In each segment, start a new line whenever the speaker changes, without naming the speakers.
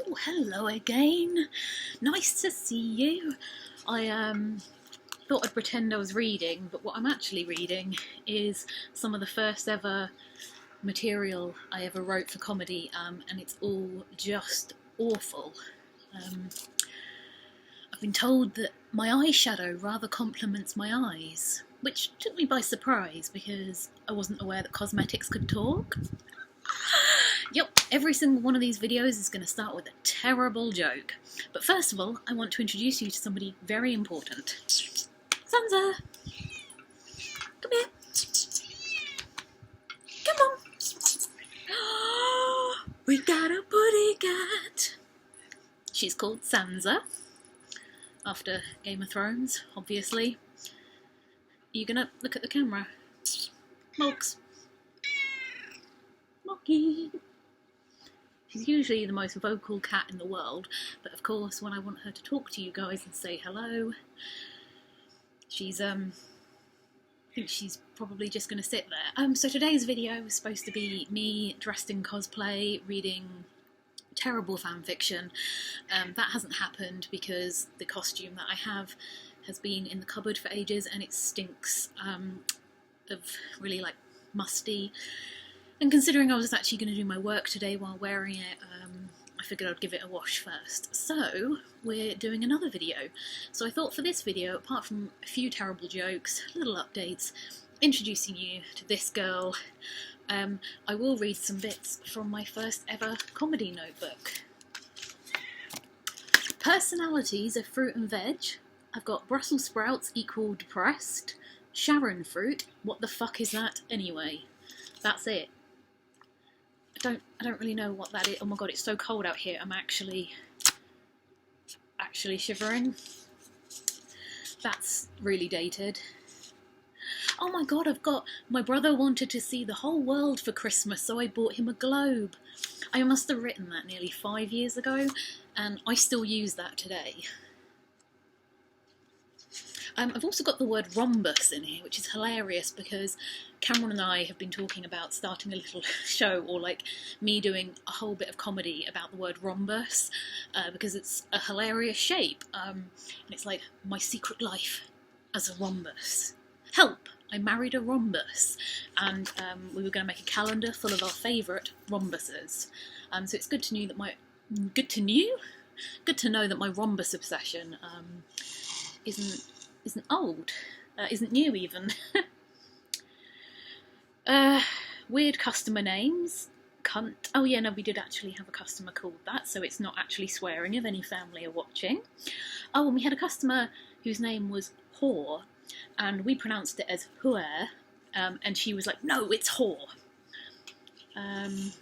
Oh, hello again. Nice to see you. I thought I'd pretend I was reading, but what I'm actually reading is some of the first ever material I ever wrote for comedy, and it's all just awful. I've been told that my eyeshadow rather complements my eyes, which took me by surprise because I wasn't aware that cosmetics could talk. Yep, every single one of these videos is going to start with a terrible joke. But first of all, I want to introduce you to somebody very important. Sansa! Come here. Come on. We got a buddy cat. She's called Sansa, after Game of Thrones, obviously. Are you going to look at the camera? Mogs. Moggy. She's usually the most vocal cat in the world, but of course when I want her to talk to you guys and say hello, she's I think she's probably just going to sit there. So today's video was supposed to be me dressed in cosplay, reading terrible fan fiction. That hasn't happened because the costume that I have has been in the cupboard for ages and it stinks of really like musty. And considering I was actually going to do my work today while wearing it, I figured I'd give it a wash first. So, we're doing another video. So I thought for this video, apart from a few terrible jokes, little updates, introducing you to this girl, I will read some bits from my first ever comedy notebook. Personalities of fruit and veg. I've got Brussels sprouts equal depressed, Sharon fruit, what the fuck is that anyway? That's it. I don't really know what that is. Oh my god, it's so cold out here. I'm actually shivering. That's really dated. Oh my god, my brother wanted to see the whole world for Christmas, so I bought him a globe. I must have written that nearly 5 years ago, and I still use that today. I've also got the word rhombus in here, which is hilarious because Cameron and I have been talking about starting a little show, or like me doing a whole bit of comedy about the word rhombus, because it's a hilarious shape, and it's like my secret life as a rhombus. Help! I married a rhombus, and we were going to make a calendar full of our favourite rhombuses. So it's good to know that my rhombus obsession isn't old, isn't new even. Weird customer names. Cunt. Oh yeah, no, we did actually have a customer called that, so it's not actually swearing if any family are watching. Oh, and we had a customer whose name was Whore, and we pronounced it as Huer, and she was like, no, it's Whore. Has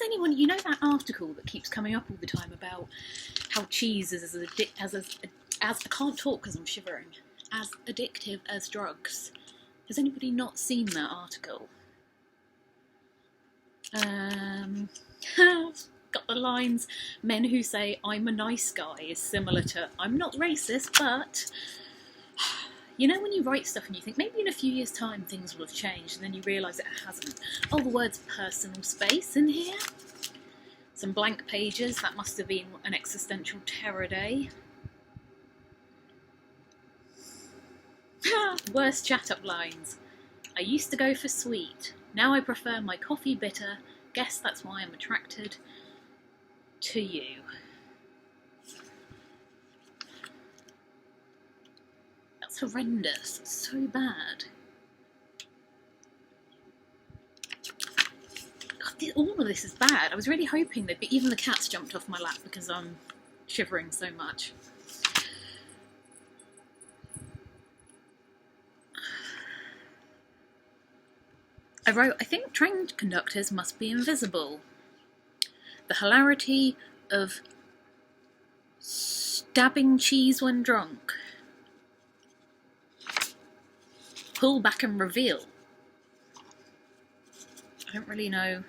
anyone, you know that article that keeps coming up all the time about how cheese is I can't talk because I'm shivering, as addictive as drugs? Has anybody not seen that article? Got the lines, men who say I'm a nice guy is similar to I'm not racist, but you know when you write stuff and you think maybe in a few years time things will have changed, and then you realise it hasn't. Oh, the words personal space in here. Some blank pages, that must have been an existential terror day. Worst chat-up lines. I used to go for sweet. Now I prefer my coffee bitter. Guess that's why I'm attracted to you. That's horrendous. It's so bad. God, all of this is bad. I was really hoping that even the cats jumped off my lap because I'm shivering so much. I wrote, I think train conductors must be invisible. The hilarity of stabbing cheese when drunk. Pull back and reveal. I don't really know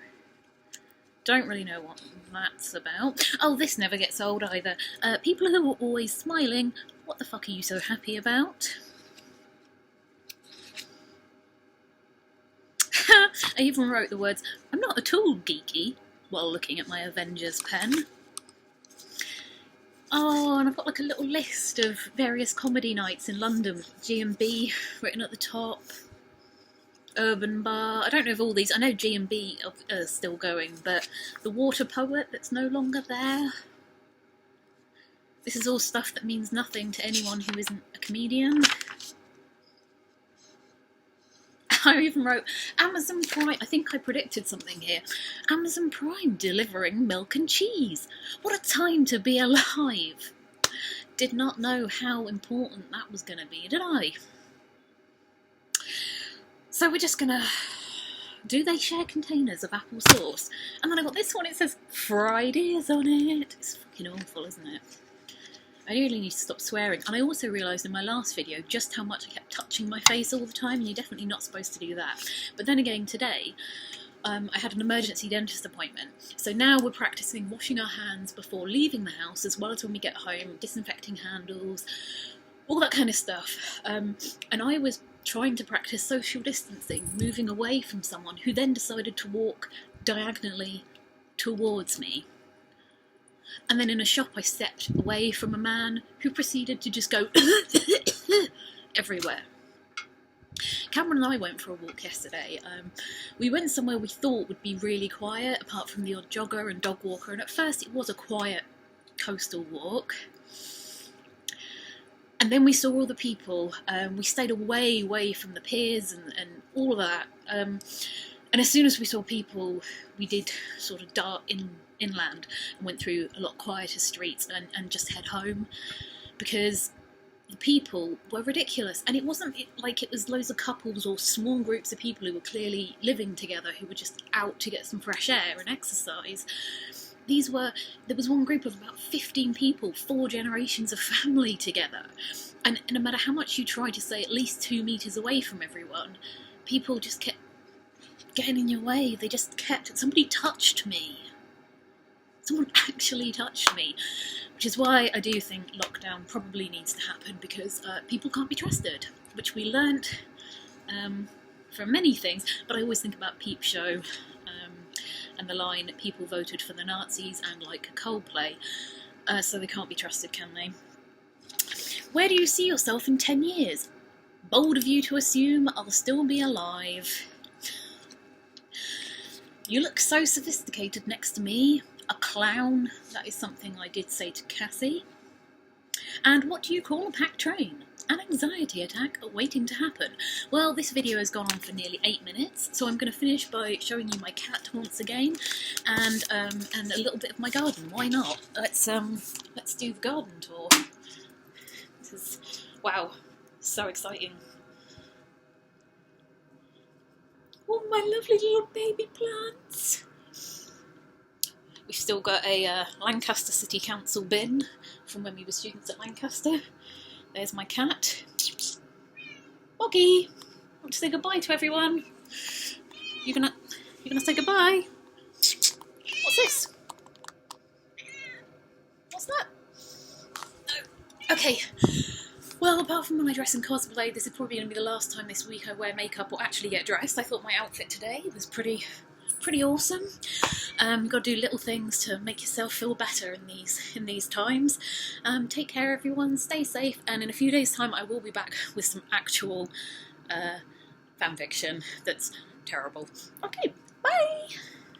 what that's about. Oh, this never gets old either. People who are always smiling, what the fuck are you so happy about? I even wrote the words, I'm not at all geeky, while looking at my Avengers pen. Oh, and I've got like a little list of various comedy nights in London. G&B written at the top. Urban Bar. I don't know if all these... I know G&B are still going, but the Water Poet that's no longer there. This is all stuff that means nothing to anyone who isn't a comedian. I even wrote Amazon Prime. I think I predicted something here. Amazon Prime delivering milk and cheese. What a time to be alive. Did not know how important that was going to be, did I? So we're just going to... Do they share containers of apple sauce? And then I got this one, it says fried ears on it. It's fucking awful, isn't it? I really need to stop swearing. And I also realised in my last video just how much I kept touching my face all the time, and you're definitely not supposed to do that. But then again, today, I had an emergency dentist appointment. So now we're practising washing our hands before leaving the house, as well as when we get home, disinfecting handles, all that kind of stuff. And I was trying to practice social distancing, moving away from someone who then decided to walk diagonally towards me. And then in a shop I stepped away from a man who proceeded to just go everywhere. Cameron and I went for a walk yesterday. We went somewhere we thought would be really quiet, apart from the odd jogger and dog walker, and at first it was a quiet coastal walk. And then we saw all the people. We stayed away from the piers and all of that. And as soon as we saw people, we did sort of dart inland and went through a lot quieter streets and just head home, because the people were ridiculous. And it wasn't like it was loads of couples or small groups of people who were clearly living together, who were just out to get some fresh air and exercise. There was one group of about 15 people, 4 generations of family together. And no matter how much you try to stay at least 2 metres away from everyone, people just kept getting in your way. They just kept... Somebody touched me. Someone actually touched me. Which is why I do think lockdown probably needs to happen, because people can't be trusted. Which we learnt from many things, but I always think about Peep Show and the line, people voted for the Nazis and like Coldplay, so they can't be trusted, can they? Where do you see yourself in 10 years? Bold of you to assume I'll still be alive. You look so sophisticated next to me. A clown. That is something I did say to Cassie. And what do you call a packed train? An anxiety attack waiting to happen. Well, this video has gone on for nearly 8 minutes, so I'm going to finish by showing you my cat once again, and a little bit of my garden. Why not? Let's do the garden tour. This is, wow, so exciting. Oh, my lovely little baby plants. We've still got a Lancaster City Council bin from when we were students at Lancaster. There's my cat. Boggy! I want to say goodbye to everyone. You gonna say goodbye? What's this? What's that? No. Okay. Well, apart from when I dress in cosplay, this is probably going to be the last time this week I wear makeup or actually get dressed. I thought my outfit today was pretty awesome. You've got to do little things to make yourself feel better in these times. Take care, everyone. Stay safe. And in a few days' time, I will be back with some actual fanfiction that's terrible. Okay, bye.